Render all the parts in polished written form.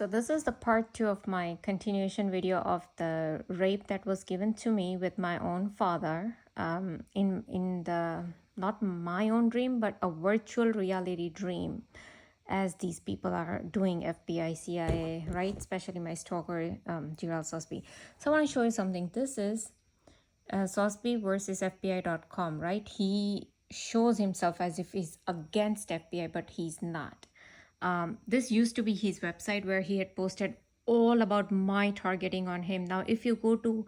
So this is the part 2 of my continuation video of the rape that was given to me with my own father, in the not my own dream but a virtual reality dream, as these people are doing, FBI, CIA, right? Especially my stalker, Gerald Sosby. So I want to show you something. This is Sosby versus FBI.com, right? He shows himself as if he's against FBI, but he's not. This used to be his website where he had posted all about my targeting on him. Now, if you go to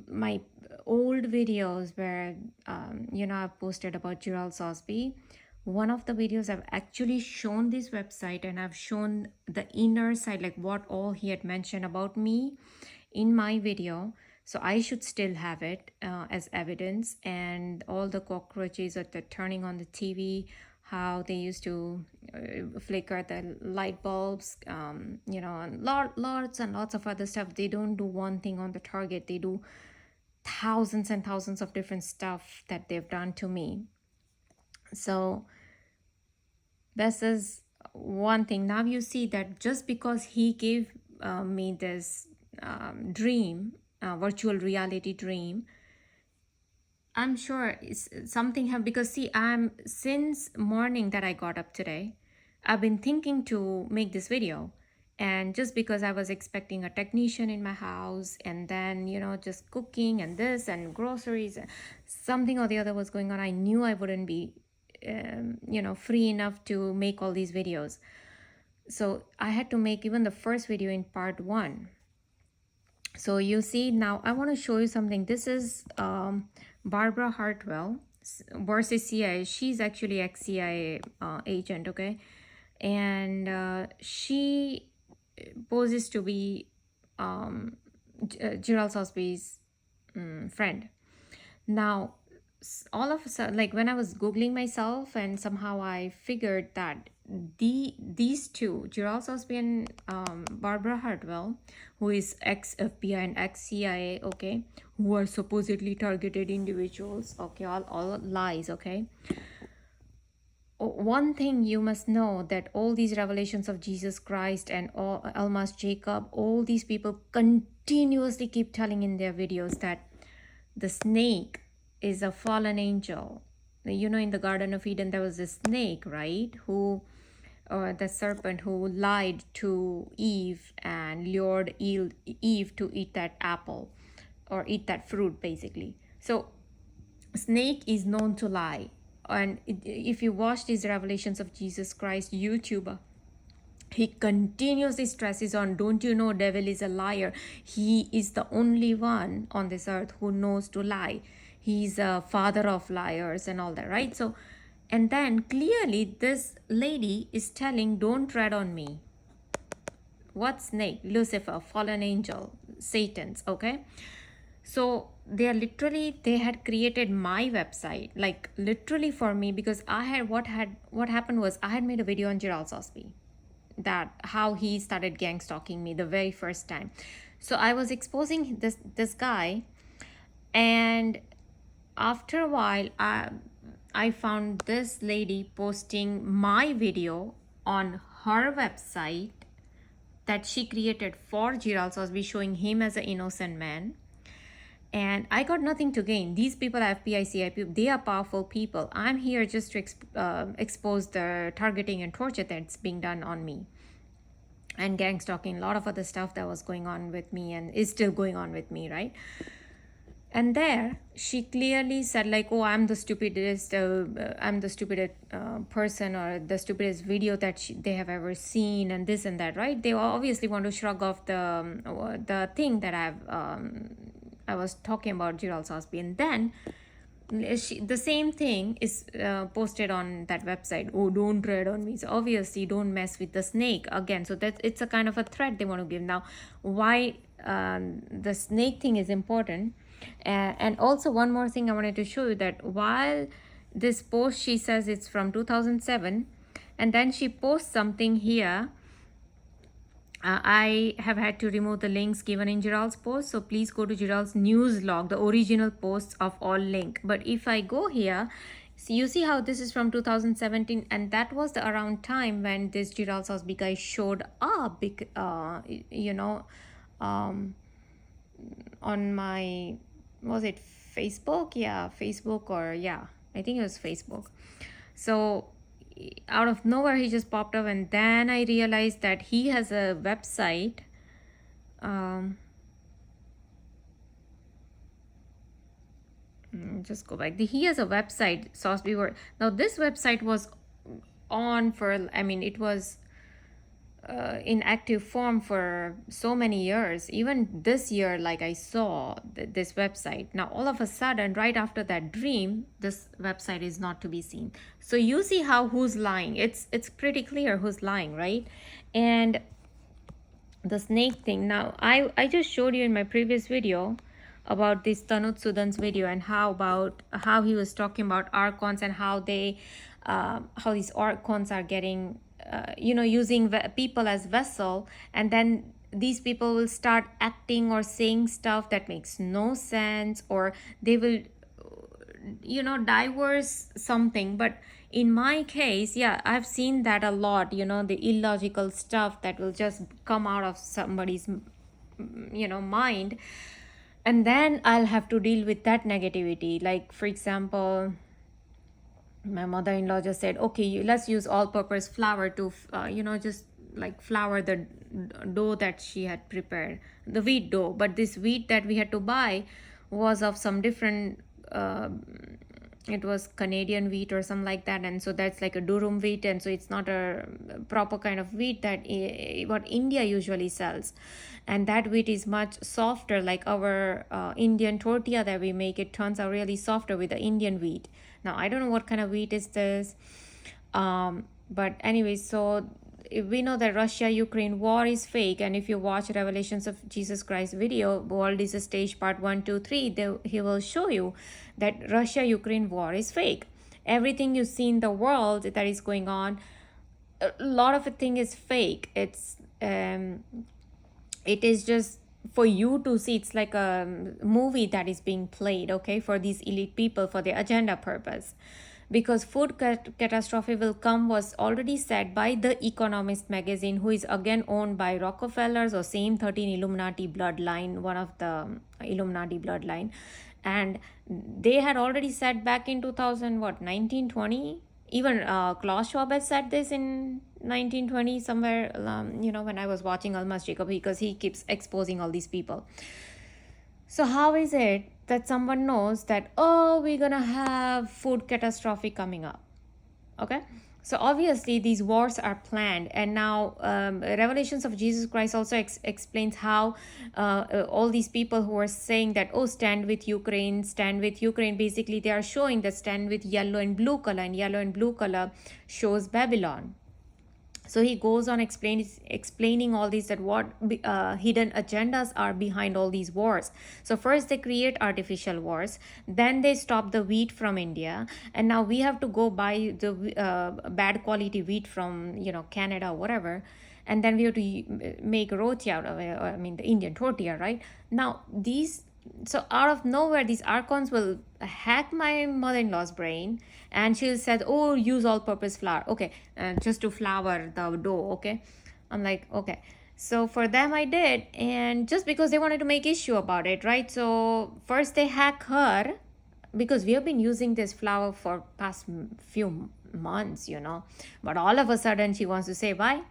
my old videos where I've posted about Gerald Sosby, one of the videos I've actually shown this website and I've shown the inner side, like what all he had mentioned about me in my video. So I should still have it as evidence, and all the cockroaches that they're turning on the TV, how they used to flicker the light bulbs, and lots and lots of other stuff. They don't do one thing on the target. They do thousands and thousands of different stuff that they've done to me. So this is one thing. Now you see that just because he gave me this dream, virtual reality dream, I'm sure it's something have, because see, I'm since morning that I got up today, I've been thinking to make this video. And just because I was expecting a technician in my house, and then just cooking and this and groceries, something or the other was going on, I knew I wouldn't be free enough to make all these videos. So I had to make even the first video in part 1. So you see, now I want to show you something. This is Barbara Hartwell versus CIA. She's actually ex-CIA agent, okay? And she poses to be Gerald Sosby's friend. Now, all of a sudden, like when I was Googling myself, and somehow I figured that these two, Gerald Sosby and Barbara Hartwell, who is ex-FBI and ex-CIA, okay, who are supposedly targeted individuals, okay, all lies, okay. One thing you must know, that all these revelations of Jesus Christ and all Almas Jacob, all these people continuously keep telling in their videos that the snake is a fallen angel. In the Garden of Eden, there was a snake, right? The serpent who lied to Eve and lured Eve to eat that apple or eat that fruit, basically. So snake is known to lie. And if you watch these revelations of Jesus Christ YouTuber, he continuously stresses on, don't you know devil is a liar? He is the only one on this earth who knows to lie. He's a father of liars and all that, right? So, and then clearly this lady is telling, don't tread on me. What snake? Lucifer, fallen angel, Satan's, okay? So they had created my website, like literally for me, because what happened was, I had made a video on Gerald Sosby, that how he started gang stalking me the very first time. So I was exposing this guy, and after a while I found this lady posting my video on her website that she created for Gerald Sosby, showing him as an innocent man. And I got nothing to gain. These people are FBI, CIA people. They are powerful people. I'm here just to expose the targeting and torture that's being done on me, and gang stalking, a lot of other stuff that was going on with me and is still going on with me, right? And there she clearly said, like, oh, I'm the stupidest person, or the stupidest video that they have ever seen, and this and that, right? They obviously want to shrug off the thing that I was talking about Gerald Sosby. And then the same thing is posted on that website. Oh, don't tread on me. So obviously don't mess with the snake again. So that it's a kind of a threat they want to give. Now, why the snake thing is important. And also one more thing I wanted to show you, that while this post, she says it's from 2007, and then she posts something here. I have had to remove the links given in Gerald's post, so please go to Gerald's news log, the original posts of all link. But if I go here, So you see how this is from 2017, and that was the around time when this Jiral Sosby guy showed up, you know, um, on my, was it Facebook? Yeah, Facebook, or yeah, I think it was Facebook. So out of nowhere, he just popped up, and then I realized that he has a website. Um, just go back. He has a website, Sosby World. Now, this website was on for, I mean, it was in active form for so many years. Even this year, like I saw this website. Now, all of a sudden, right after that dream, this website is not to be seen. So you see how who's lying. It's pretty clear who's lying, right? And the snake thing. Now, I just showed you in my previous video about this Tanut Sudan's video, and how he was talking about archons, and how they how these archons are getting using people as vessel, and then these people will start acting or saying stuff that makes no sense, or they will diverse something. But in my case, yeah, I've seen that a lot, the illogical stuff that will just come out of somebody's mind, and then I'll have to deal with that negativity. Like, for example, my mother-in-law just said, okay, let's use all-purpose flour to just like flour the dough that she had prepared, the wheat dough. But this wheat that we had to buy was of some different it was Canadian wheat or something like that, and so that's like a durum wheat, and so it's not a proper kind of wheat that what India usually sells. And that wheat is much softer, like our Indian tortilla that we make. It turns out really softer with the Indian wheat. Now, I don't know what kind of wheat is this, but anyway, so we know that Russia-Ukraine war is fake, and if you watch Revelations of Jesus Christ video, World is a Stage Part 1, 2, 3, he will show you that Russia-Ukraine war is fake. Everything you see in the world that is going on, a lot of it thing is fake. It is just for you to see. It's like a movie that is being played, okay, for these elite people, for their agenda purpose. Because food catastrophe will come was already said by The Economist magazine, who is again owned by Rockefellers, or same 13 Illuminati bloodline, one of the Illuminati bloodline. And they had already said back in 2000, what, 1920? Even Klaus Schwab had said this in 1920 somewhere, when I was watching Almas Jacob, because he keeps exposing all these people. So how is it that someone knows that, oh, we're gonna have food catastrophe coming up? Okay, so obviously these wars are planned. And now Revelations of Jesus Christ also explains how all these people who are saying that, oh, stand with Ukraine, basically they are showing that stand with yellow and blue color, and yellow and blue color shows Babylon. So he goes on explaining all these, that what hidden agendas are behind all these wars. So first they create artificial wars, then they stop the wheat from India, and now we have to go buy the bad quality wheat from Canada or whatever, and then we have to make roti out of it, or, I mean, the Indian tortilla, right? Now these, so out of nowhere, these archons will hack my mother-in-law's brain, and she'll say, oh, use all-purpose flour, okay, just to flour the dough, okay. I'm like, okay. So for them I did, and just because they wanted to make issue about it, right? So first they hack her, because we have been using this flour for past few months, but all of a sudden she wants to say bye.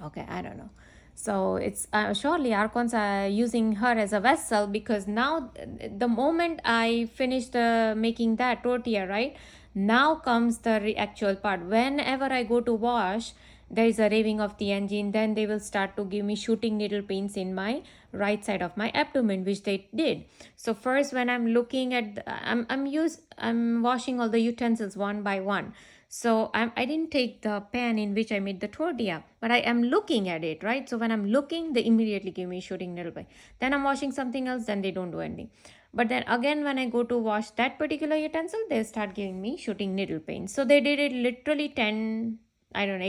Okay, I don't know. So it's surely archons are using her as a vessel, because now the moment I finish the making that tortilla, right, now comes the actual part. Whenever I go to wash, there is a revving of the engine, then they will start to give me shooting needle pains in my right side of my abdomen, which they did. So first, when I'm looking at I'm washing all the utensils one by one. So I didn't take the pan in which I made the tortilla, but I am looking at it, right? So when I'm looking, they immediately give me shooting needle pain. Then I'm washing something else, then they don't do anything. But then again, when I go to wash that particular utensil, they start giving me shooting needle pain. So they did it literally 10, I don't know,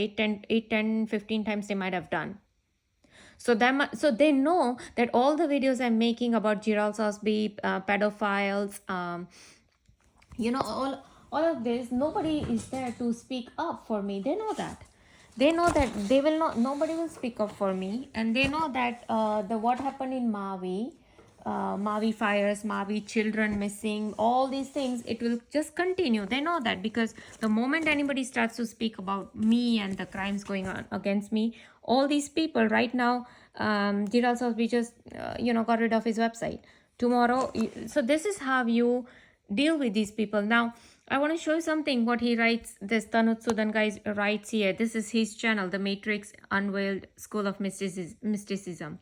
8, 10, 15 times they might have done. So they know that all the videos I'm making about Jiral Sosby, pedophiles, All of this, nobody is there to speak up for me. They know that. They know that they will not, nobody will speak up for me, and they know that the what happened in Maui, Maui fires, Maui children missing, all these things, it will just continue. They know that, because the moment anybody starts to speak about me and the crimes going on against me, all these people right now, Jiral Sosby just got rid of his website tomorrow. So this is how you deal with these people. Now I want to show you something what he writes. This Tanut Sudan guy writes here. This is his channel, The Matrix Unveiled School of Mysticism.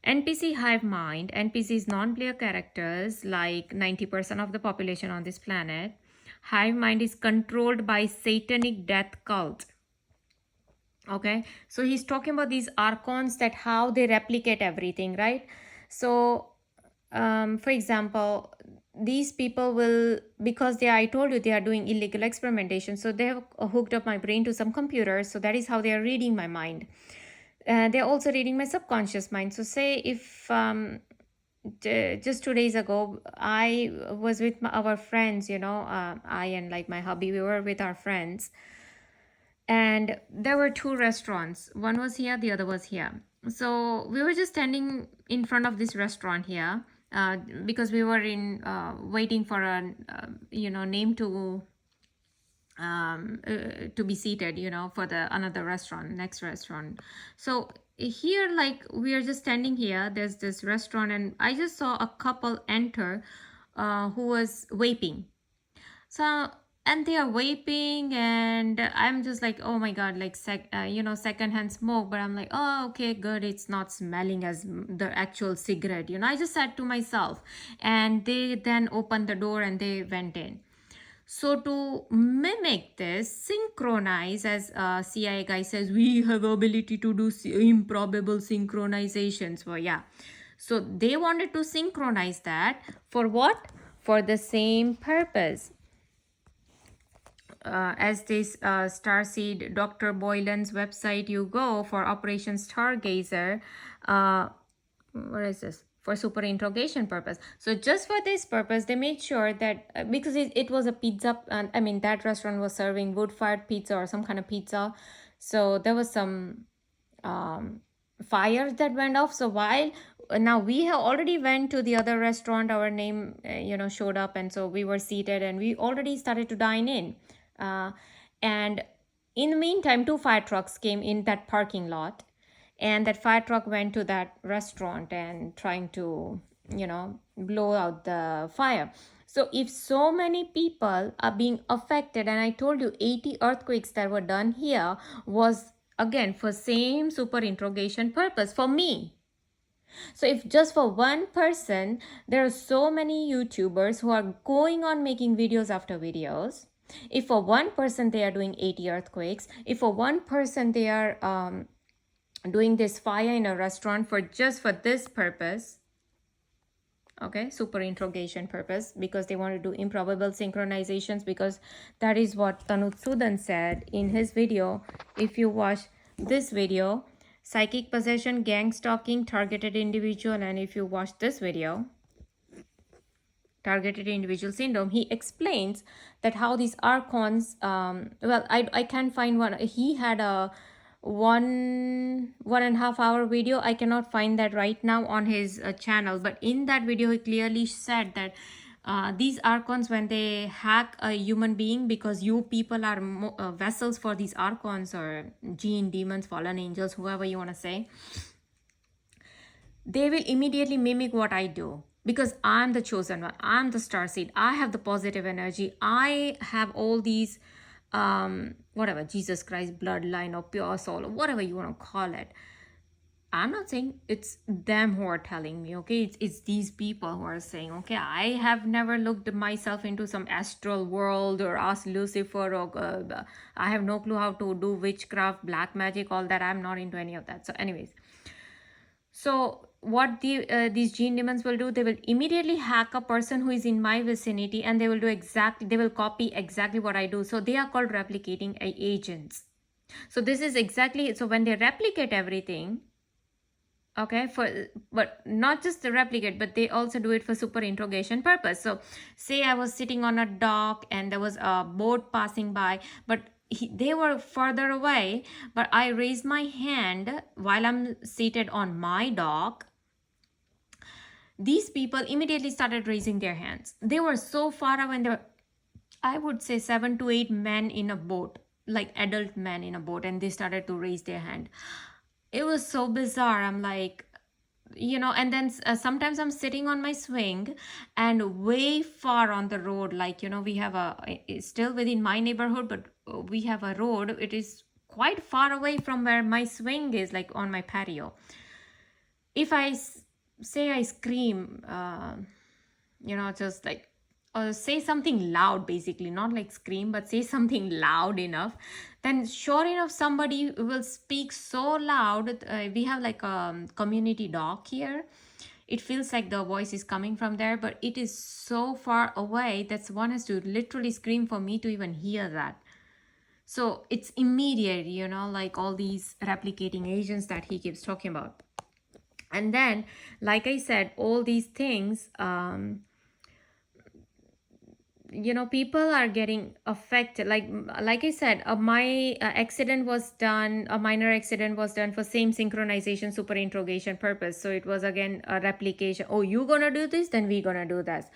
NPC hive mind. NPCs non-player characters, like 90% of the population on this planet. Hive mind is controlled by satanic death cult. Okay, so he's talking about these archons, that how they replicate everything, right? So for example, these people will, because I told you they are doing illegal experimentation, so they have hooked up my brain to some computers, so that is how they are reading my mind. They're also reading my subconscious mind. So say if just 2 days ago I was with our friends, I and like my hubby, we were with our friends, and there were two restaurants. One was here, the other was here. So we were just standing in front of this restaurant here, because we were in waiting for a name to be seated, for the another restaurant, next restaurant. So here, like, we are just standing here, there's this restaurant, and I just saw a couple enter who was vaping. So, and they are vaping, and I'm just like, oh my god, like secondhand smoke. But I'm like, oh, okay, good, it's not smelling as the actual cigarette. I just said to myself, and they then opened the door and they went in. So to mimic this, synchronize, as CIA guy says, we have ability to do improbable synchronizations. Well, yeah. So they wanted to synchronize that for what? For the same purpose. As this Starseed Dr. Boylan's website you go for Operation Stargazer, what is this? For super interrogation purpose. So just for this purpose, they made sure that because it was a pizza, and I mean that restaurant was serving wood-fired pizza or some kind of pizza, so there was some fires that went off. So while now we have already went to the other restaurant, our name showed up, and so we were seated and we already started to dine in. And in the meantime, two fire trucks came in that parking lot, and that fire truck went to that restaurant and trying to blow out the fire. So if so many people are being affected, and I told you 80 earthquakes that were done here was again for same super interrogation purpose for me. So if just for one person, there are so many YouTubers who are going on making videos after videos. If for one person they are doing 80 earthquakes, if for one person they are doing this fire in a restaurant for just for this purpose, okay, super interrogation purpose, because they want to do improbable synchronizations, because that is what Tanut Sudan said in his video. If you watch this video, psychic possession, gang stalking, targeted individual, and if you watch this video, targeted individual syndrome, he explains that how these archons, well, I can't find one. He had a 1.5 hour video. I cannot find that right now on his channel, but in that video he clearly said that these archons, when they hack a human being, because you people are vessels for these archons or jinn, demons, fallen angels, whoever you want to say, they will immediately mimic what I do, because I'm the chosen one, I'm the star seed, I have the positive energy, I have all these whatever, Jesus Christ bloodline or pure soul or whatever you want to call it. I'm not saying it's them who are telling me, okay? It's these people who are saying, okay, I have never looked myself into some astral world or asked Lucifer, or I have no clue how to do witchcraft, black magic, all that. I'm not into any of that. So anyways, so what these gene demons will do, they will immediately hack a person who is in my vicinity, and they will do exactly, they will copy exactly what I do. So they are called replicating agents. So this is exactly, so when they replicate everything, Okay, for but not just the replicate, but they also do it for super interrogation purpose. So say I was sitting on a dock and there was a boat passing by, but they were further away, but I raised my hand while I'm seated on my dock. These people immediately started raising their hands. They were so far away, and there were, I would say, 7 to 8 men in a boat, like adult men in a boat, and they started to raise their hand. It was so bizarre. I'm like, and then sometimes I'm sitting on my swing, and way far on the road, like, we have it's still within my neighborhood, but we have a road. It is quite far away from where my swing is, like on my patio. If say I scream, just like, or say something loud, basically, not like scream, but say something loud enough, then sure enough, somebody will speak so loud. We have like a community dock here. It feels like the voice is coming from there, but it is so far away that one has to literally scream for me to even hear that. So it's immediate, like all these replicating agents that he keeps talking about. And then, like I said, all these things, people are getting affected. Like I said, my accident was done, a minor accident was done for same synchronization super interrogation purpose. So it was again a replication. Oh, you gonna do this, then we gonna do this.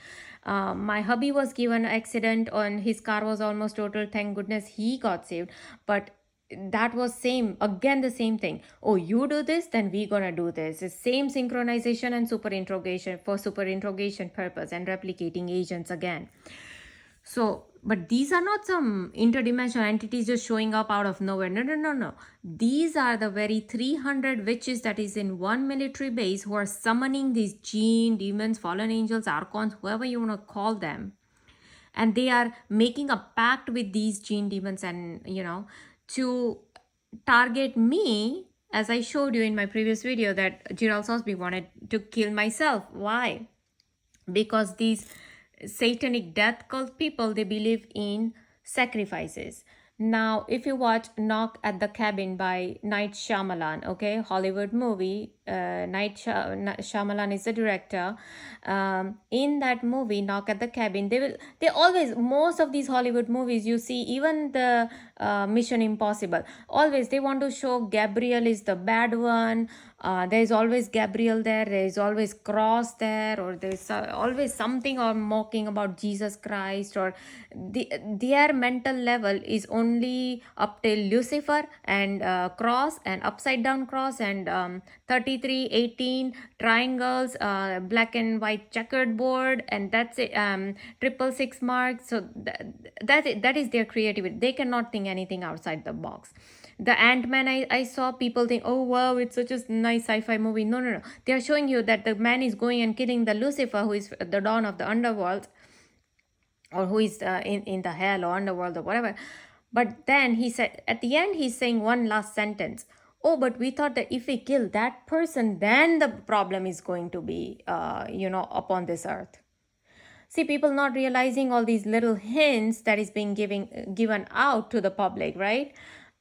My hubby was given an accident, on his car was almost total, thank goodness he got saved. But that was same, again the same thing. Oh, you do this, then we gonna do this. It's same synchronization and super interrogation for super interrogation purpose, and replicating agents again. So, but these are not some interdimensional entities just showing up out of nowhere. No, no, no, no. These are the very 300 witches that is in one military base who are summoning these jinn, demons, fallen angels, archons, whoever you want to call them. And they are making a pact with these jinn, demons, and, to target me, as I showed you in my previous video that Gerald Sosby wanted to kill myself. Why? Because these satanic death cult people, they believe in sacrifices. Now, if you watch Knock at the Cabin by Night Shyamalan, okay, Hollywood movie, Shyamalan is the director. In that movie, Knock at the Cabin, they always, most of these Hollywood movies, you see, even the Mission Impossible, always they want to show Gabriel is the bad one. There is always Gabriel there. There is always cross there, or there is always something or mocking about Jesus Christ, or their mental level is only up till Lucifer and cross and upside down cross and 33, 18 triangles, black and white checkered board, and that's it. 666 marks. So that is their creativity. They cannot think anything outside the box. The Ant-Man, I saw people think, oh wow, it's such a nice sci-fi movie. No, no, no. They are showing you that the man is going and killing the Lucifer, who is the dawn of the underworld, or who is in the hell or underworld or whatever. But then he said, at the end, he's saying one last sentence. Oh, but we thought that if we kill that person, then the problem is going to be, upon this earth. See, people not realizing all these little hints that is being given out to the public, right?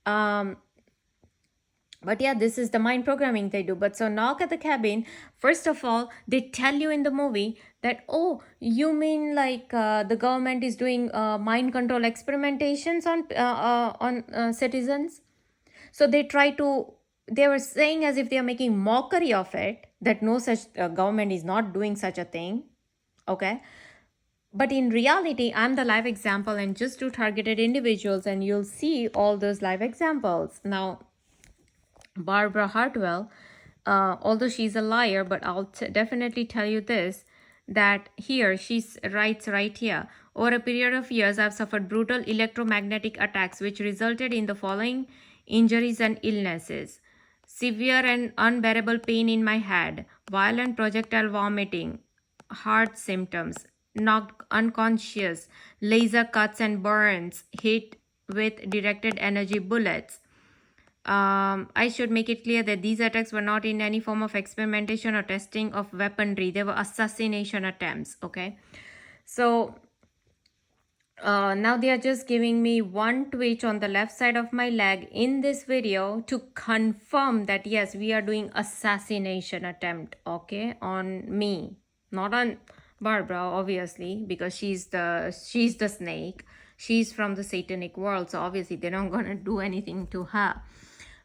But yeah, this is the mind programming they do. But so Knock at the Cabin, first of all, they tell you in the movie that, oh, you mean like the government is doing mind control experimentations on citizens? So they were saying as if they are making mockery of it, that no such government is not doing such a thing. Okay. But in reality, I'm the live example, and just do targeted individuals, and you'll see all those live examples. Now, Barbara Hartwell, although she's a liar, but I'll definitely tell you this, that here she writes right here, over a period of years, I've suffered brutal electromagnetic attacks which resulted in the following injuries and illnesses: severe and unbearable pain in my head, violent projectile vomiting, heart symptoms, knocked unconscious, laser cuts and burns, hit with directed energy bullets. I should make it clear that these attacks were not in any form of experimentation or testing of weaponry. They were assassination attempts, okay? So Now they are just giving me one twitch on the left side of my leg in this video to confirm that yes, we are doing assassination attempt, okay, on me, not on Barbara, obviously, because she's the snake. She's from the satanic world, so obviously they're not gonna do anything to her.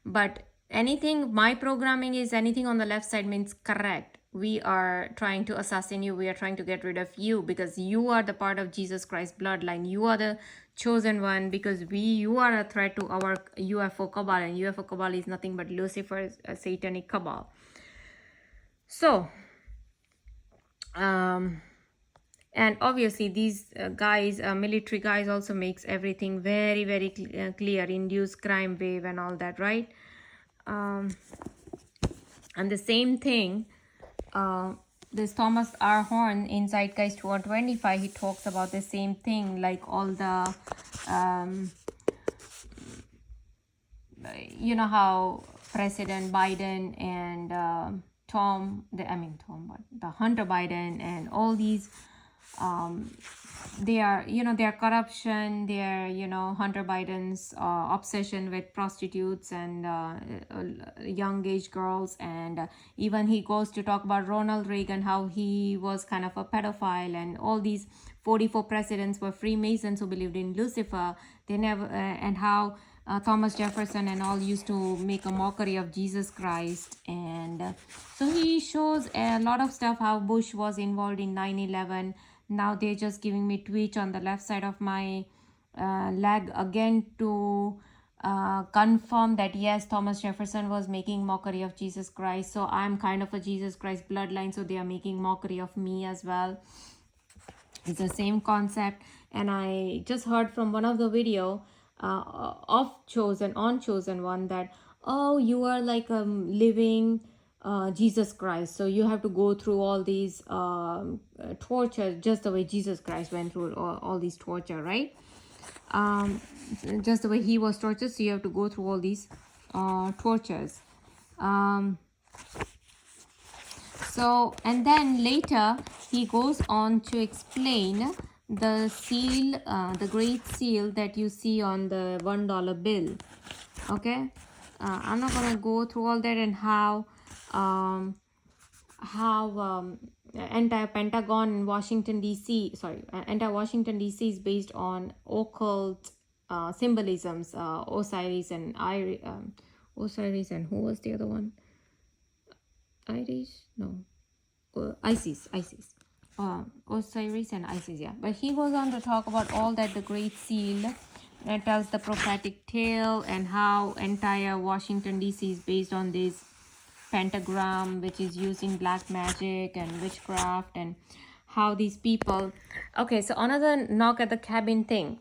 But anything, my programming is anything on the left side means correct. We are trying to assassinate you. We are trying to get rid of you because you are the part of Jesus Christ bloodline. You are the chosen one because you are a threat to our UFO cabal, and UFO cabal is nothing but Lucifer's satanic cabal. So, and obviously these guys, military guys, also makes everything very, very clear, induce crime wave and all that, right? And the same thing, this Thomas R. Horn in Zeitgeist 125, he talks about the same thing, like all the, you know how President Biden and the Hunter Biden and all these, they are, their corruption, their, Hunter Biden's obsession with prostitutes and young age girls, and even he goes to talk about Ronald Reagan, how he was kind of a pedophile, and all these 44 presidents were Freemasons who believed in Lucifer. They never, and how Thomas Jefferson and all used to make a mockery of Jesus Christ. And so he shows a lot of stuff, how Bush was involved in 9/11. Now they're just giving me twitch on the left side of my leg again to confirm that yes, Thomas Jefferson was making mockery of Jesus Christ. So I'm kind of a Jesus Christ bloodline, so they are making mockery of me as well. It's the same concept. And I just heard from one of the video of chosen one that, oh, you are like a living Jesus Christ, so you have to go through all these torture just the way Jesus Christ went through all these torture, right? Just the way he was tortured, so you have to go through all these tortures. So, and then later he goes on to explain the seal, the great seal that you see on the $1 bill. Okay, I'm not gonna go through all that, and how anti-Pentagon in Washington DC, anti-Washington DC is based on occult symbolisms, Osiris and Osiris, and who was the other one? Isis? No. Isis. Osiris and Isis, yeah. But he goes on to talk about all that, the Great Seal, that tells the prophetic tale, and how entire Washington DC is based on this pentagram, which is using black magic and witchcraft, and how these people. Okay, so another knock at the cabin thing.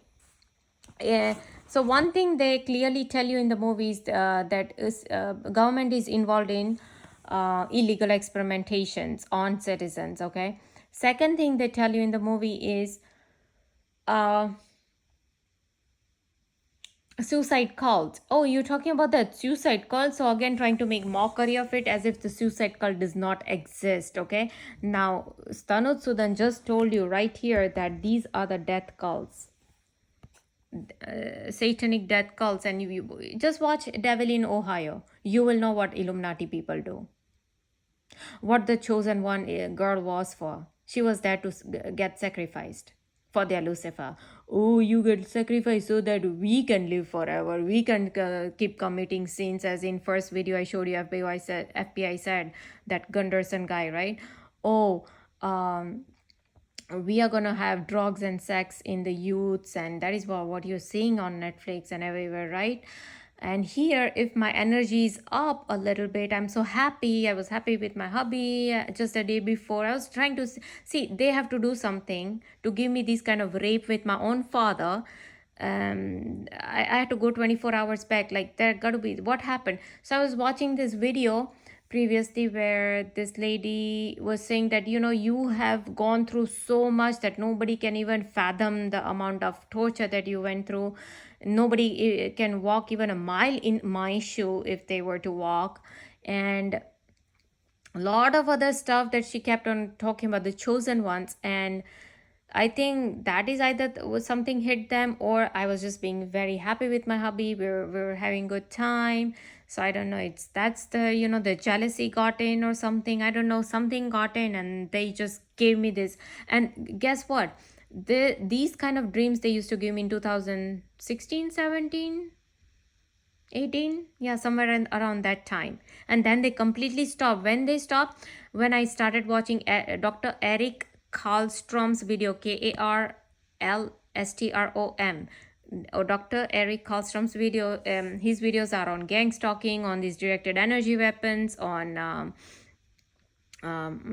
So one thing they clearly tell you in the movies, that is government is involved in illegal experimentations on citizens. Okay, second thing they tell you in the movie is suicide cult. Oh, you're talking about that suicide cult, so again trying to make mockery of it as if the suicide cult does not exist. Okay, now Stanut Sudan just told you right here that these are the death cults, satanic death cults, and you just watch Devil in Ohio. You will know what Illuminati people do, what the chosen one girl was for. She was there to get sacrificed for their Lucifer. Oh, you get sacrificed so that we can live forever. We can keep committing sins, as in first video I showed you, FBI said that Gunderson guy, right? Oh, we are gonna have drugs and sex in the youths, and that is what you're seeing on Netflix and everywhere, right? And here, if my energy is up a little bit, I'm so happy. I was happy with my hubby just a day before. I was trying to see, they have to do something to give me this kind of rape with my own father. I had to go 24 hours back. Like, there got to be, what happened? So I was watching this video previously where this lady was saying that, you have gone through so much that nobody can even fathom the amount of torture that you went through. Nobody can walk even a mile in my shoe if they were to walk. And a lot of other stuff that she kept on talking about, the chosen ones. And I think that is either was something hit them, or I was just being very happy with my hubby. We were having good time. So I don't know. It's that's the the jealousy got in or something. I don't know. Something got in, and they just gave me this. And guess what? These kind of dreams they used to give me in 2016, 17, 18, yeah, somewhere around that time. And then they completely stopped. When they stopped, when I started watching Dr. Eric Karlstrom's video, Karlstrom, or Dr. Eric Karlstrom's video. His videos are on gang stalking, on these directed energy weapons, on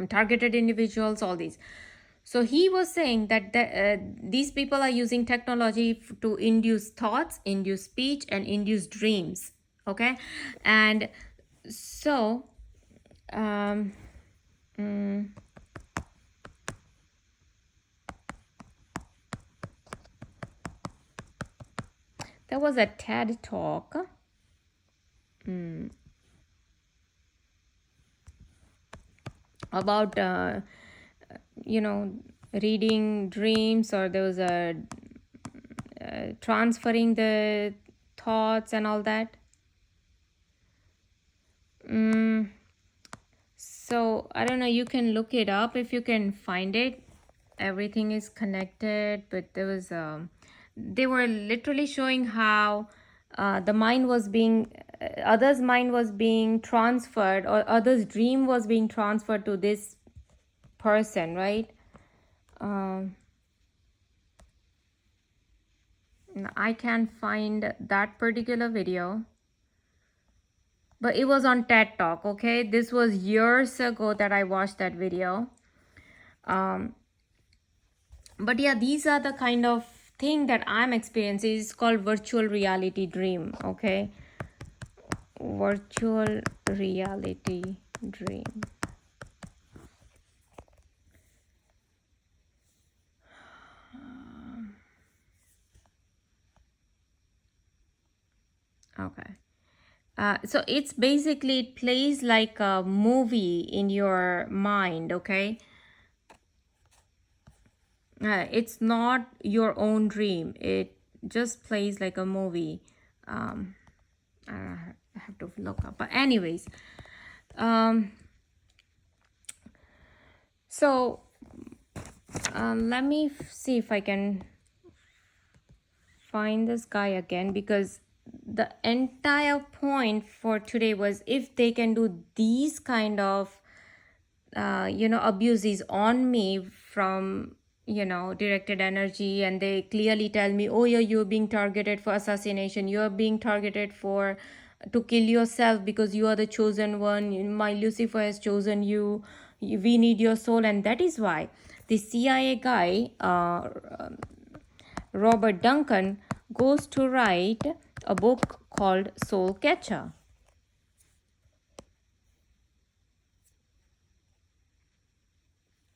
targeted individuals, all these. So he was saying that these people are using technology to induce thoughts, induce speech, and induce dreams. Okay, and so um, mm, there was a TED talk about you know reading dreams, or there was a transferring the thoughts and all that. Mm, so I don't know, you can look it up if you can find it. Everything is connected, but there was they were literally showing how the mind was being others' mind was being transferred, or others' dream was being transferred to this person, right? Um, I can't find that particular video, but it was on TED Talk. Okay, this was years ago that I watched that video. Um, but yeah, these are the kind of thing that I'm experiencing. It's called virtual reality dream. Okay, virtual reality dream. Okay. So it's basically, it plays like a movie in your mind. Okay, it's not your own dream. It just plays like a movie. um I have to look up, but anyways, um so let me see if I can find this guy again, because the entire point for today was, if they can do these kind of abuses on me from directed energy, and they clearly tell me, oh yeah, you're being targeted for assassination, you're being targeted for to kill yourself because you are the chosen one, my Lucifer has chosen you, we need your soul. And that is why the CIA guy, Robert Duncan, goes to write a book called Soul Catcher.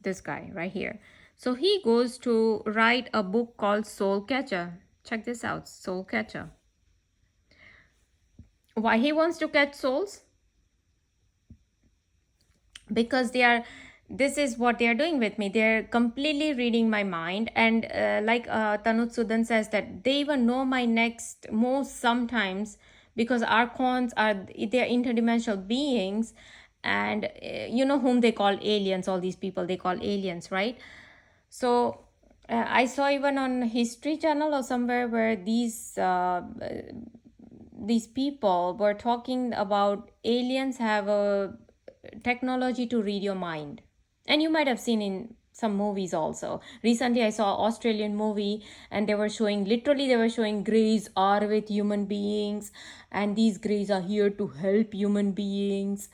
This guy right here. So he goes to write a book called Soul Catcher. Check this out, Soul Catcher. Why he wants to catch souls? Because this is what they are doing with me. They're completely reading my mind, and like Tanut Sudan says, that they even know my next move sometimes, because archons are, they're interdimensional beings, and whom they call aliens. All these people they call aliens, right? So I saw even on History Channel or somewhere where these people were talking about aliens have a technology to read your mind. And you might have seen in some movies also. Recently I saw an Australian movie, and they were showing, literally they were showing, greys are with human beings, and these greys are here to help human beings.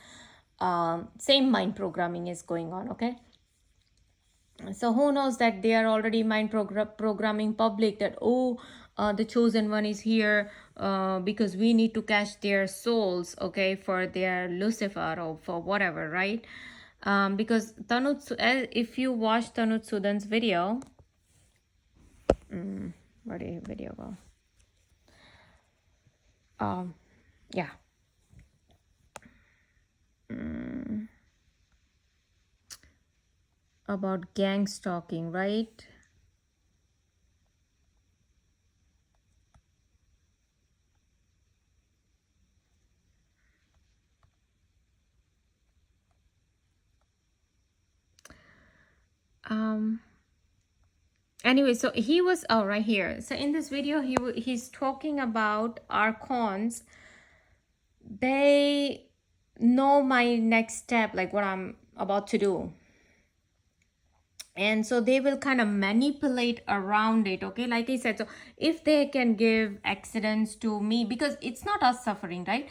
Same mind programming is going on. Okay, so who knows that they are already mind programming public, that oh, the chosen one is here because we need to catch their souls, okay, for their Lucifer or for whatever, right? Because if you watch Tanut Sudan's video, where did video go? Yeah, about gang stalking, right? um anyway, so he was, oh, right here. So in this video, he's talking about our cons. They know my next step, like what I'm about to do, and so they will kind of manipulate around it. Okay, like I said, so if they can give accidents to me, because it's not us suffering, right?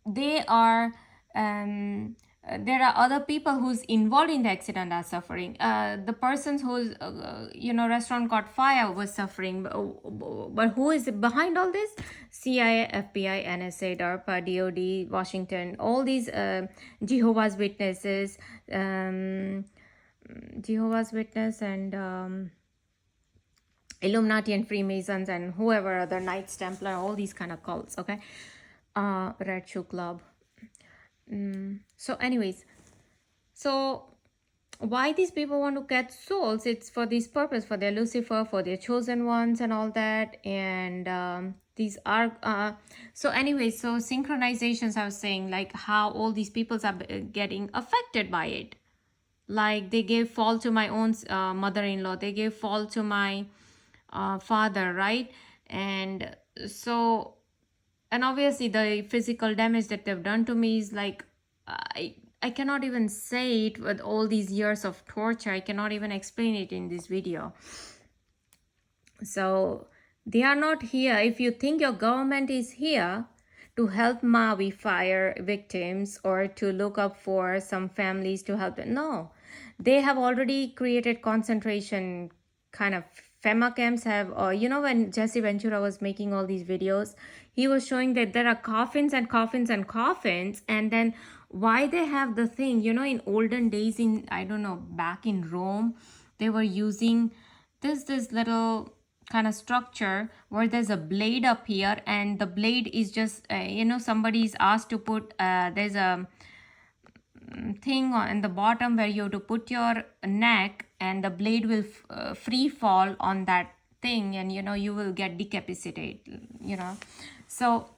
They are, there are other people who's involved in the accident are suffering. The persons whose restaurant caught fire was suffering, but who is behind all this? CIA, FBI, NSA, DARPA, DOD, Washington, all these Jehovah's Witnesses, um, Jehovah's Witness, and Illuminati and Freemasons, and whoever other Knights Templar, all these kind of cults. Okay, Red Shoe Club. So anyways, so why these people want to get souls? It's for this purpose, for their Lucifer, for their chosen ones and all that. And these are so anyways, so synchronizations, I was saying, like how all these peoples are getting affected by it. Like they gave fall to my own mother-in-law, they gave fall to my father, right? And so, and obviously the physical damage that they've done to me is like, I cannot even say it with all these years of torture. I cannot even explain it in this video. So they are not here. If you think your government is here to help Maui fire victims or to look up for some families to help them, no, they have already created concentration kind of FEMA camps have, or when Jesse Ventura was making all these videos, he was showing that there are coffins and coffins and coffins. And then why they have the thing, in olden days, in, I don't know, back in Rome, they were using this little kind of structure where there's a blade up here, and the blade is just somebody's asked to put there's a thing on the bottom where you have to put your neck, and the blade will free fall on that thing, and you will get decapitated. So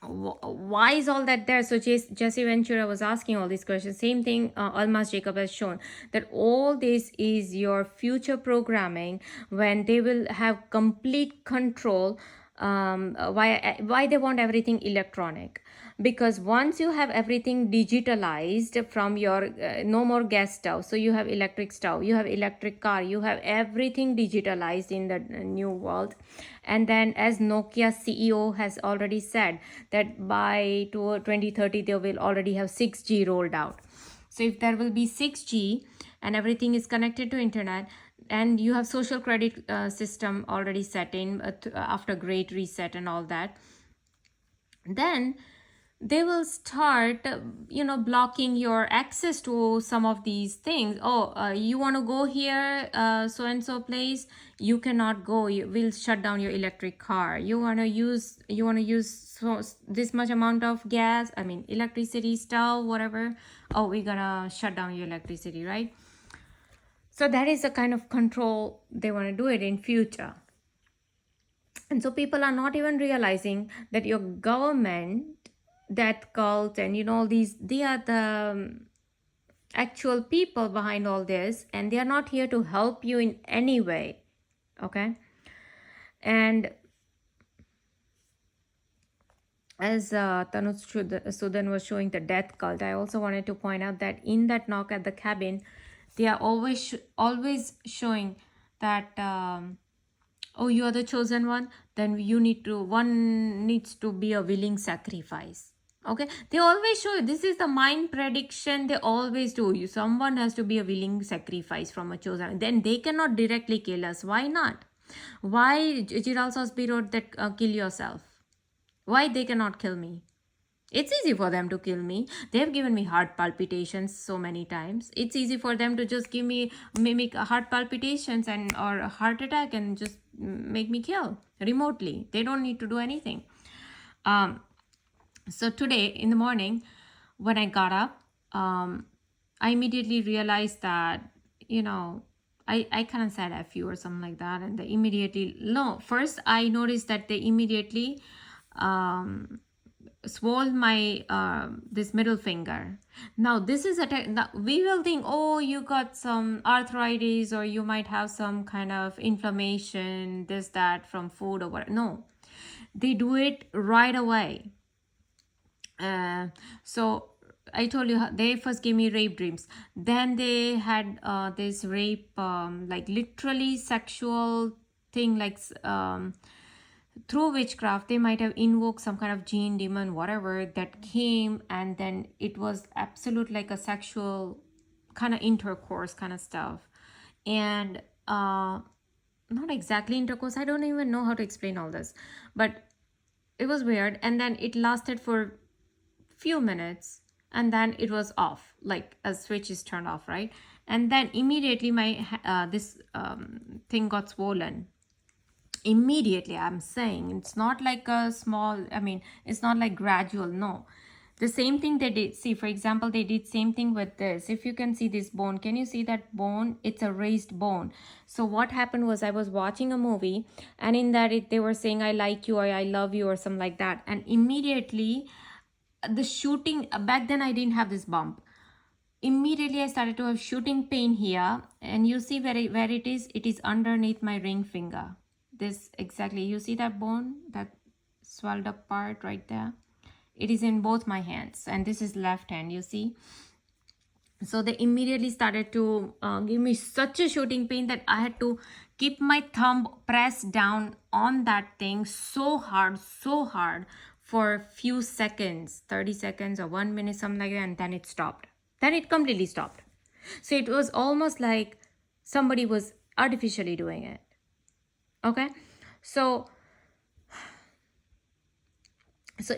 why is all that there? So Jesse Ventura was asking all these questions. Same thing Almas Jacob has shown, that all this is your future programming, when they will have complete control. Why they want everything electronic? Because once you have everything digitalized from your no more gas stove, so you have electric stove, you have electric car, you have everything digitalized in the new world. And then, as Nokia CEO has already said, that by 2030 they will already have 6G rolled out. So if there will be 6G and everything is connected to internet, and you have social credit system already set in after Great Reset and all that, then they will start blocking your access to some of these things. Oh, you want to go here, so and so place, you cannot go, we'll shut down your electric car. You want to use so this much amount of gas, I mean electricity, stove, whatever, oh, we're gonna shut down your electricity, right? So that is the kind of control they want to do it in future. And so people are not even realizing that your government, that cult, and all these, they are the actual people behind all this, and they are not here to help you in any way. Okay. And as Tanuj Sudan was showing the death cult, I also wanted to point out that in that knock at the cabin, they are always showing that oh, you are the chosen one, then one needs to be a willing sacrifice. Okay, they always show you, this is the mind prediction, they always do you, someone has to be a willing sacrifice from a chosen, then they cannot directly kill us. Why not? Why Gerald Sosby wrote that kill yourself? Why they cannot kill me? It's easy for them to kill me. They have given me heart palpitations so many times. It's easy for them to just mimic heart palpitations and or a heart attack and just make me kill remotely. They don't need to do anything. So today in the morning, when I got up, I immediately realized that, I kind of said F you or something like that. And they immediately, no, first I noticed that they immediately swole my this middle finger. Now this is now we will think, oh, you got some arthritis, or you might have some kind of inflammation, this that from food or what. No, they do it right away. So I told you they first gave me rape dreams. Then they had this rape, like literally sexual thing, like through witchcraft. They might have invoked some kind of gene, demon, whatever that came, and then it was absolute like a sexual kind of intercourse kind of stuff, and not exactly intercourse. I don't even know how to explain all this, but it was weird. And then it lasted for few minutes, and then it was off, like a switch is turned off, right? And then immediately my this thing got swollen immediately. I'm saying it's not like a small, I mean, it's not like gradual. No, the same thing they did. See, for example, they did same thing with this. If you can see this bone, can you see that bone? It's a raised bone. So what happened was, I was watching a movie, and in that they were saying I like you, or I love you, or something like that, and immediately the shooting, back then I didn't have this bump. Immediately I started to have shooting pain here, and you see where it is. It is underneath my ring finger. This exactly, you see that bone, that swelled up part right there? It is in both my hands, and this is left hand, you see. So they immediately started to give me such a shooting pain that I had to keep my thumb pressed down on that thing so hard for a few seconds, 30 seconds or 1 minute, something like that, and then it stopped. Then it completely stopped. So it was almost like somebody was artificially doing it. Okay, so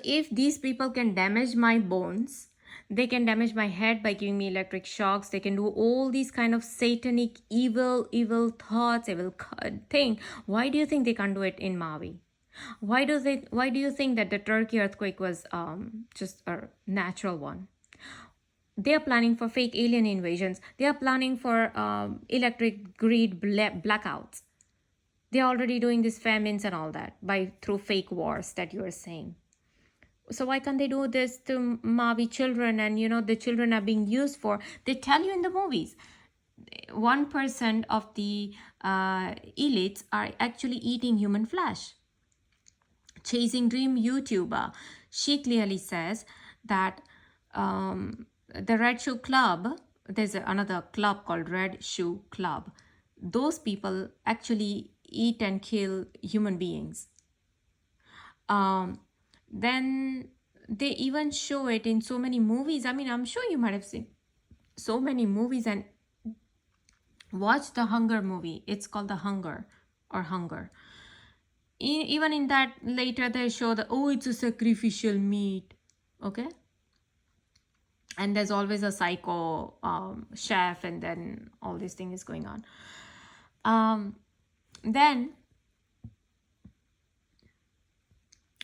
if these people can damage my bones, they can damage my head by giving me electric shocks. They can do all these kind of satanic, evil thoughts, evil thing. Why do you think they can't do it in Maui? Why do you think that the Turkey earthquake was just a natural one? They are planning for fake alien invasions. They are planning for electric grid blackouts. They are already doing these famines and all that through fake wars that you are saying. So why can't they do this to Maui children? And the children are being used for, they tell you in the movies, 1% of the elites are actually eating human flesh. Chasing Dream YouTuber, she clearly says that the Red Shoe Club, there's another club called Red Shoe Club. Those people actually eat and kill human beings. Then they even show it in so many movies. I mean, I'm sure you might have seen so many movies, and watch the Hunger movie. It's called The Hunger or Hunger. Even in that, later they show that, oh, it's a sacrificial meat. Okay. And there's always a psycho chef, and then all this thing is going on. Then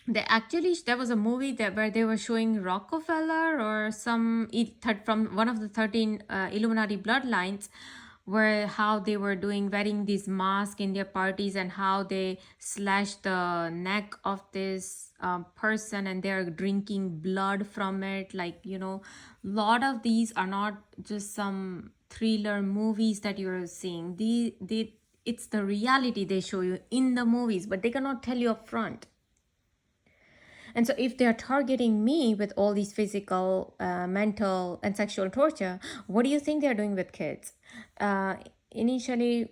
there was a movie where they were showing Rockefeller or some from one of the 13 Illuminati bloodlines, where how they were wearing these masks in their parties, and how they slashed the neck of this person, and they're drinking blood from it. Like, lot of these are not just some thriller movies that you're seeing. It's the reality they show you in the movies, but they cannot tell you up front. And so if they're targeting me with all these physical, mental, and sexual torture, what do you think they're doing with kids? Initially,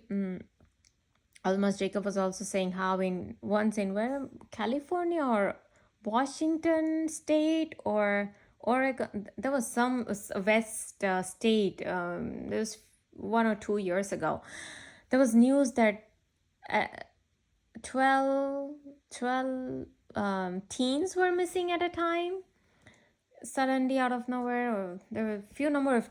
Almas Jacob was also saying how once in where, California or Washington state or Oregon, there was some west state, there was 1 or 2 years ago, there was news that 12 teens were missing at a time, suddenly out of nowhere. Or there were a few number of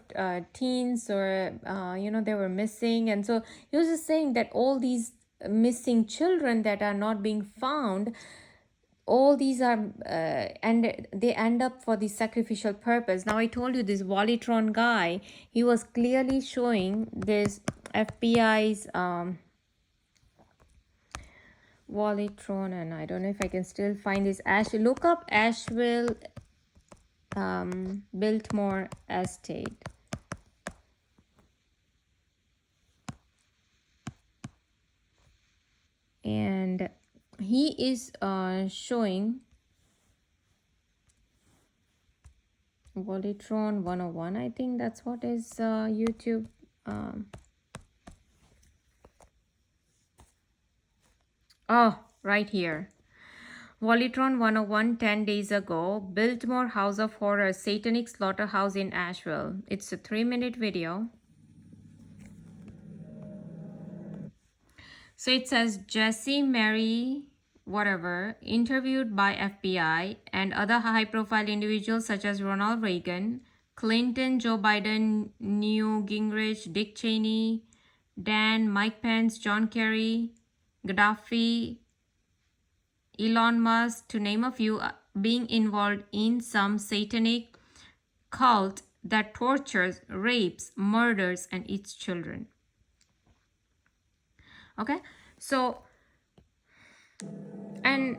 teens, or they were missing. And so he was just saying that all these missing children that are not being found, all these are and they end up for the sacrificial purpose. Now I told you this Volatron guy, he was clearly showing this FBI's Volatron, and I don't know if I can still find this. Look up Asheville Biltmore Estate. And he is showing Voltron 101. I think that's what is YouTube. Um, oh, right here. Voltron 101 10 days ago. Biltmore House of Horror Satanic Slaughterhouse in Asheville. It's a 3-minute video. So it says Jesse Mary, whatever, interviewed by FBI and other high profile individuals such as Ronald Reagan, Clinton, Joe Biden, Newt Gingrich, Dick Cheney, Dan, Mike Pence, John Kerry, Gaddafi, Elon Musk, to name a few, being involved in some satanic cult that tortures, rapes, murders, and eats children. Okay, so, and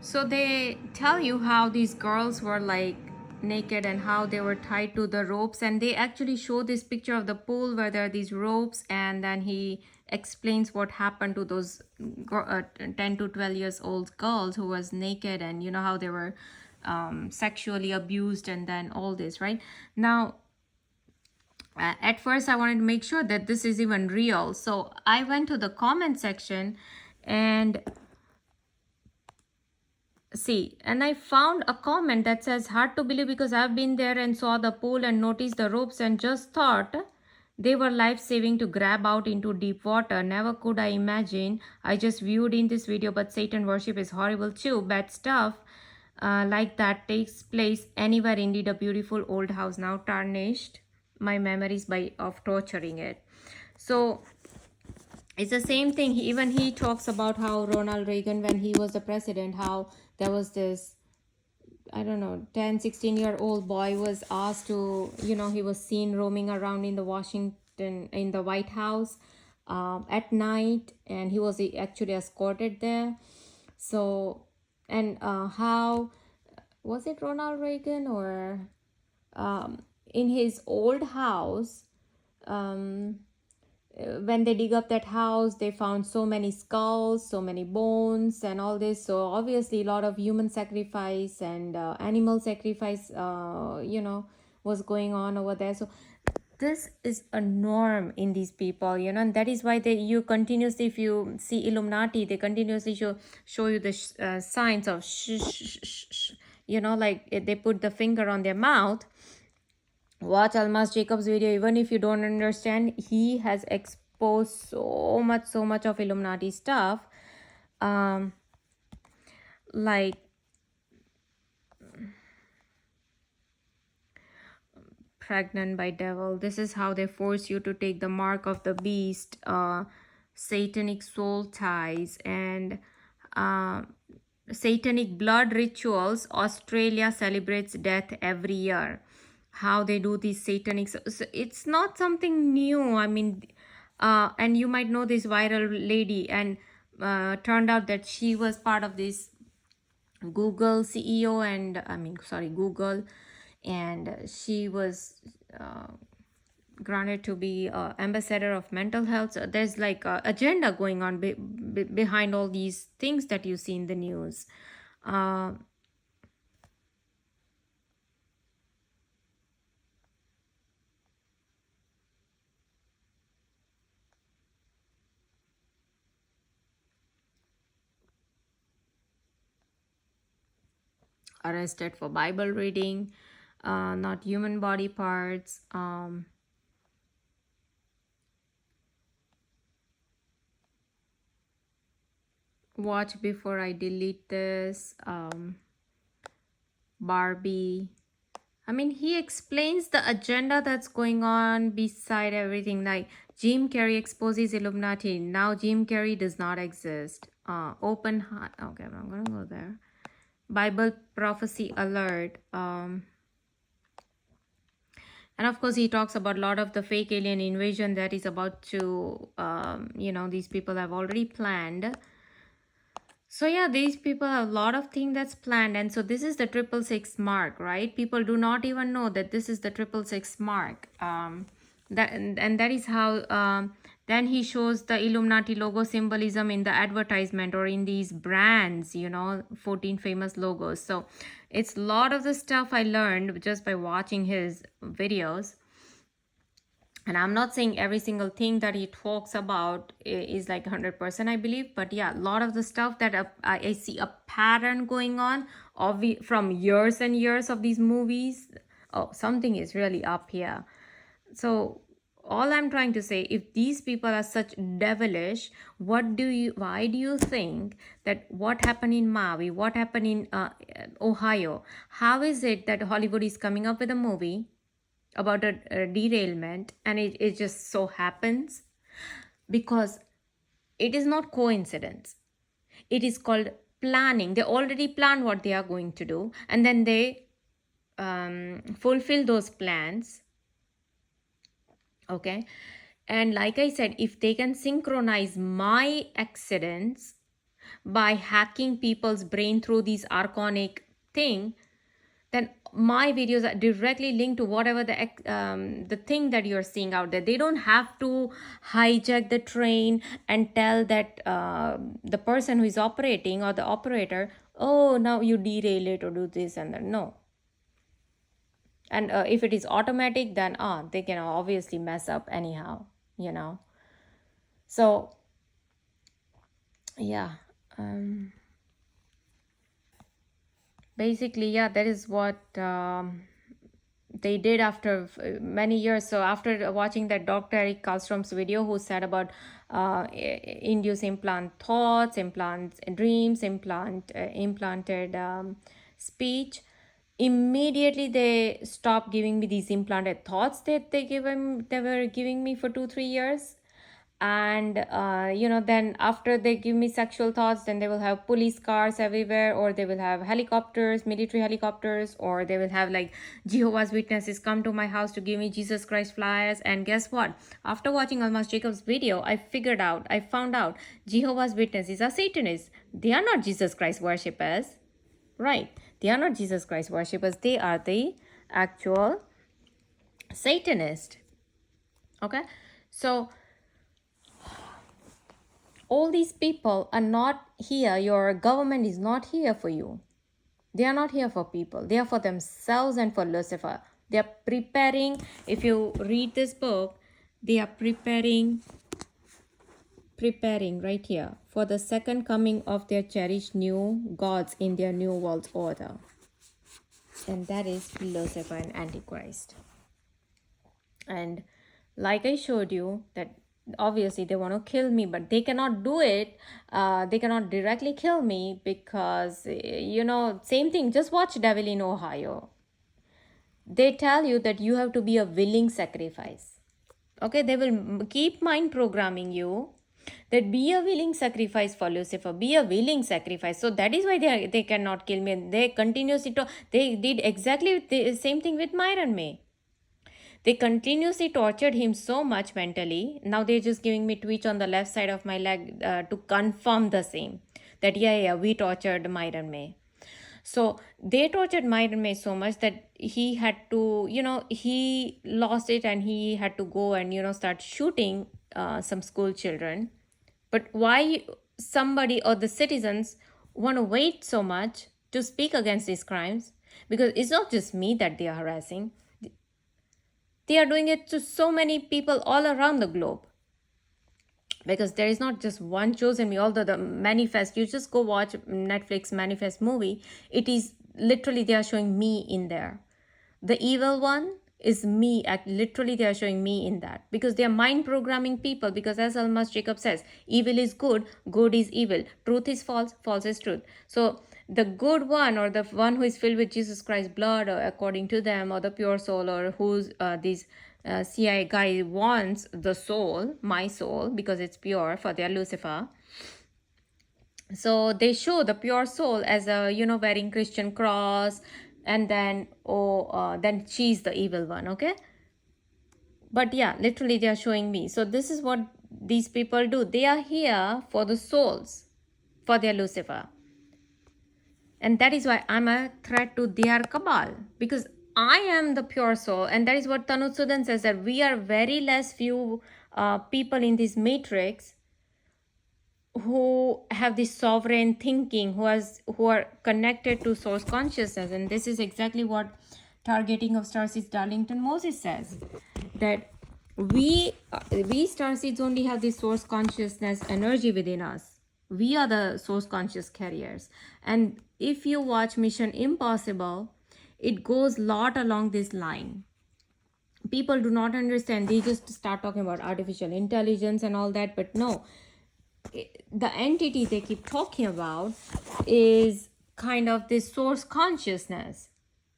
so they tell you how these girls were like naked and how they were tied to the ropes, and they actually show this picture of the pool where there are these ropes, and then he explains what happened to those 10 to 12 years old girls who was naked, and you know how they were sexually abused, and then all this, right? Now, at first I wanted to make sure that this is even real, so I went to the comment section and see, and I found a comment that says, hard to believe because I've been there and saw the pool and noticed the ropes and just thought they were life-saving to grab out into deep water. Never could I imagine. I just viewed in this video, but Satan worship is horrible too. Bad stuff like that takes place anywhere. Indeed, a beautiful old house now tarnished my memories by of torturing it. So it's the same thing. Even he talks about how Ronald Reagan, when he was the president, how there was this, I don't know, 10, 16-year-old boy was asked to, he was seen roaming around in the White House at night, and he was actually escorted there. So, and how, was it Ronald Reagan or in his old house, when they dig up that house, they found so many skulls, so many bones and all this. So obviously a lot of human sacrifice and animal sacrifice was going on over there. So this is a norm in these people, and that is why you continuously, if you see Illuminati, they continuously show you the signs of like they put the finger on their mouth. Watch Almas Jacob's video. Even if you don't understand, he has exposed so much of Illuminati stuff, like pregnant by devil. This is how they force you to take the mark of the beast, satanic soul ties, and satanic blood rituals. Australia celebrates death every year. How they do these satanic, so it's not something new. I mean, and you might know this viral lady, and turned out that she was part of this Google CEO, and Google, and she was granted to be ambassador of mental health. So there's like a agenda going on behind all these things that you see in the news. Arrested for Bible reading, not human body parts. Watch before I delete this. Barbie. I mean, he explains the agenda that's going on beside everything. Like Jim Carrey exposes Illuminati. Now Jim Carrey does not exist. Open heart. Okay, I'm gonna go there. Bible prophecy alert. And of course, he talks about a lot of the fake alien invasion that is about to, these people have already planned. So yeah, these people have a lot of things that's planned, and so this is the 666 mark, right? People do not even know that this is the 666 mark. And that is how. Then he shows the Illuminati logo symbolism in the advertisement or in these brands, 14 famous logos. So it's a lot of the stuff I learned just by watching his videos. And I'm not saying every single thing that he talks about is like 100%, I believe, but yeah, a lot of the stuff that I see a pattern going on from years and years of these movies. Oh, something is really up here. So all I'm trying to say, if these people are such devilish, why do you think that what happened in Maui, what happened in Ohio, how is it that Hollywood is coming up with a movie about a derailment, and it just so happens? Because it is not coincidence, it is called planning. They already plan what they are going to do, and then they fulfill those plans. Okay. And like I said, if they can synchronize my accidents by hacking people's brain through these archonic thing, then my videos are directly linked to whatever the thing that you're seeing out there. They don't have to hijack the train and tell that the person who is operating or the operator, oh, now you derail it or do this and that. No. And if it is automatic, then they can obviously mess up anyhow, you know. So yeah, basically, yeah, that is what they did after many years. So after watching that Dr. Eric Karlstrom's video, who said about induce implant thoughts, implant dreams, implanted speech, immediately they stopped giving me these implanted thoughts that they were giving me for 2-3 years. And then after they give me sexual thoughts, then they will have police cars everywhere, or they will have helicopters, military helicopters, or they will have like Jehovah's Witnesses come to my house to give me Jesus Christ flyers. And guess what, after watching Almas Jacob's video, I found out Jehovah's Witnesses are Satanists. They are not Jesus Christ worshippers, right? They are not Jesus Christ worshippers. They are the actual Satanist. Okay, so all these people are not here. Your government is not here for you. They are not here for people. They are for themselves and for Lucifer. They are preparing. If you read this book, they are preparing right here for the second coming of their cherished new gods in their new world order. And that is Lucifer and Antichrist. And like I showed you, that obviously they want to kill me, but they cannot do it. They cannot directly kill me because, same thing. Just watch Devil in Ohio. They tell you that you have to be a willing sacrifice. Okay, they will keep mind programming you that be a willing sacrifice for Lucifer, be a willing sacrifice. So that is why they cannot kill me. And they continuously they did exactly the same thing with Myron May. They continuously tortured him so much mentally. Now they're just giving me twitch on the left side of my leg to confirm the same. That yeah, we tortured Myron May. So they tortured Myron May so much that he had to, he lost it and he had to go and, start shooting some school children. But why somebody or the citizens want to wait so much to speak against these crimes? Because it's not just me that they are harassing. They are doing it to so many people all around the globe. Because there is not just one chosen me, although the manifest, you just go watch Netflix manifest movie, it is literally they are showing me in there. The evil one is me. Literally they are showing me in that, because they are mind programming people. Because as Almas Jacob says, evil is good, good is evil, truth is false, false is truth. So the good one, or the one who is filled with Jesus Christ's blood, or according to them, or the pure soul, or who's this CIA guy wants the soul, my soul, because it's pure for their Lucifer. So they show the pure soul as a, wearing Christian cross, and then then she's the evil one. Okay, But yeah, literally they are showing me. So this is what these people do. They are here for the souls, for their Lucifer. And that is why I'm a threat to their cabal, because I am the pure soul. And that is what Tanutsudan says, that we are very less few people in this matrix who have this sovereign thinking, who are connected to source consciousness. And this is exactly what targeting of starseeds Darlington Moses says, that we starseeds only have this source consciousness energy within us. We are the source conscious carriers. And if you watch Mission Impossible, it goes lot along this line. People do not understand. They just start talking about artificial intelligence and all that, but no, the entity they keep talking about is kind of this source consciousness.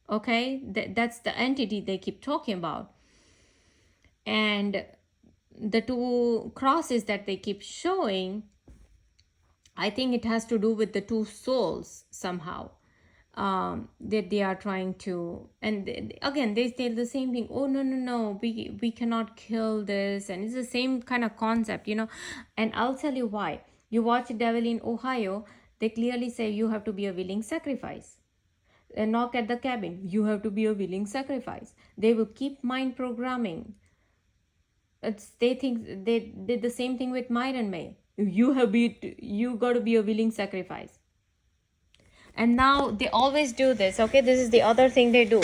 Okay, that's the entity they keep talking about. And the two crosses that they keep showing, I think it has to do with the two souls somehow, that they are trying to. And again, they say the same thing. Oh, no, no, no, we cannot kill this. And it's the same kind of concept, you know. And I'll tell you why. You watch Devil in Ohio, they clearly say you have to be a willing sacrifice. And knock at the cabin, you have to be a willing sacrifice. They will keep mind programming. They think they did the same thing with Myron May. You got to be a willing sacrifice. And now they always do this. Okay, this is the other thing they do.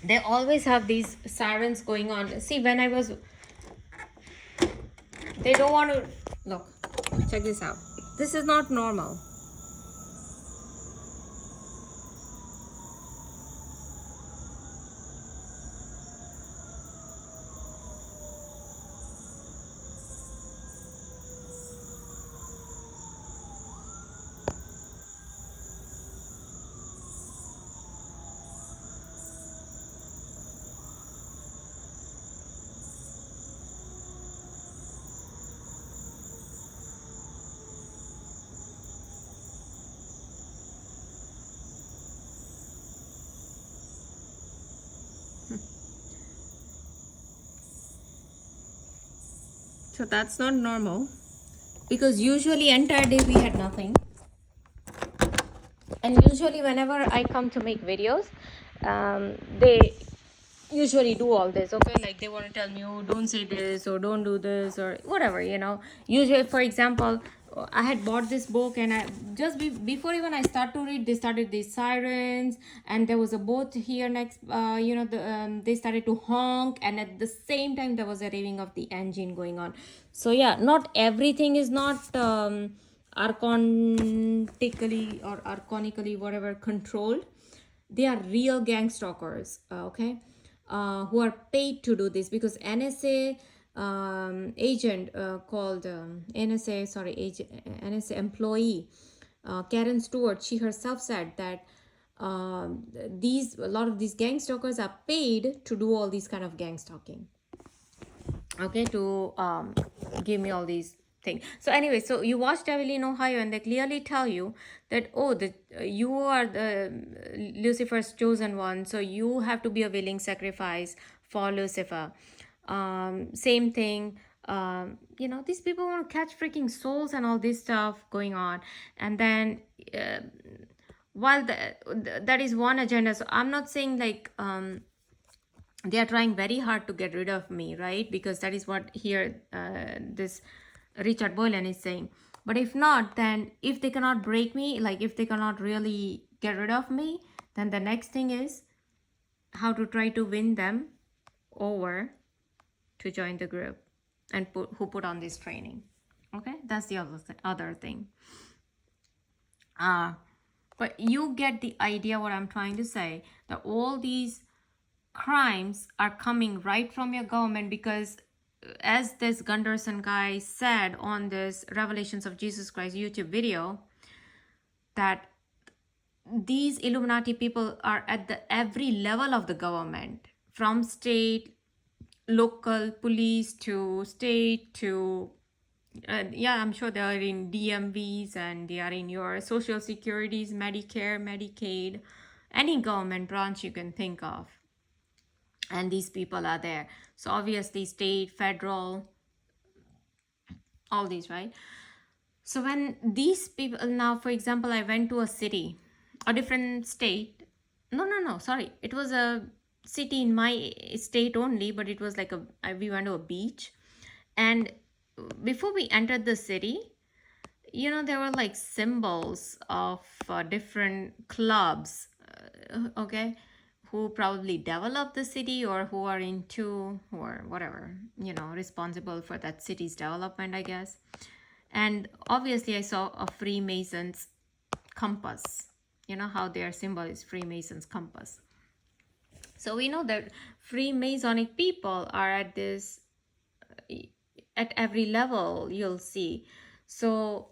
They always have these sirens going on. See, when I was, they don't want to look. Check this out. This is not normal. So that's not normal, because usually entire day we had nothing. And usually whenever I come to make videos, they usually do all this. Okay, like they want to tell me, oh, don't say this or don't do this or whatever, you know. Usually, for example, I had bought this book, and I just before even I start to read, they started these sirens, and there was a boat here next, they started to honk, and at the same time there was a raving of the engine going on. So yeah, not everything is not archontically or archonically, whatever, controlled. They are real gang stalkers, okay, who are paid to do this, because NSA agent called NSA employee, Karen Stewart, she herself said that a lot of these gang stalkers are paid to do all these kind of gang stalking, okay, to give me all these things. So anyway, so you watch Devil in Ohio, and they clearly tell you that, oh, you are the Lucifer's chosen one, so you have to be a willing sacrifice for Lucifer. Same thing. You know, these people want to catch freaking souls and all this stuff going on. And then while that is one agenda, so I'm not saying like they are trying very hard to get rid of me, right? Because that is what here this Richard Boylan is saying. But if not, then if they cannot break me, like if they cannot really get rid of me, then the next thing is how to try to win them over to join the group and who put on this training. Okay, that's the other thing. But you get the idea what I'm trying to say, that all these crimes are coming right from your government, because as this Gunderson guy said on this Revelations of Jesus Christ YouTube video, that these Illuminati people are at the every level of the government, from state, local police to state to yeah, I'm sure they are in DMVs, and they are in your social securities, Medicare, Medicaid, any government branch you can think of. and these people are there. So obviously state, federal, all these, right? So when these people, now for example, I went to a city, a different state. No, sorry, it was a city in my state only, but it was like we went to a beach. And before we entered the city, there were like symbols of different clubs, okay, who probably developed the city, or who are into, or whatever, responsible for that city's development, I guess. And obviously I saw a Freemason's compass. You know how their symbol is Freemason's compass. So we know that Freemasonic people are at every level, you'll see. So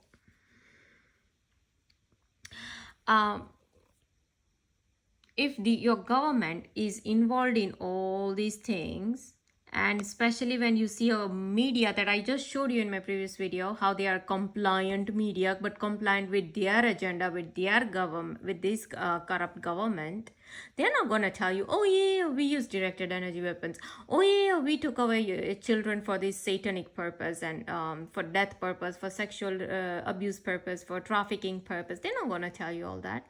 um, if your government is involved in all these things, and especially when you see a media that I just showed you in my previous video, how they are compliant media, but compliant with their agenda, with their government, with this corrupt government, they're not going to tell you, oh yeah, we use directed energy weapons, oh yeah, we took away children for this satanic purpose, and for death purpose, for sexual abuse purpose, for trafficking purpose. They're not going to tell you all that.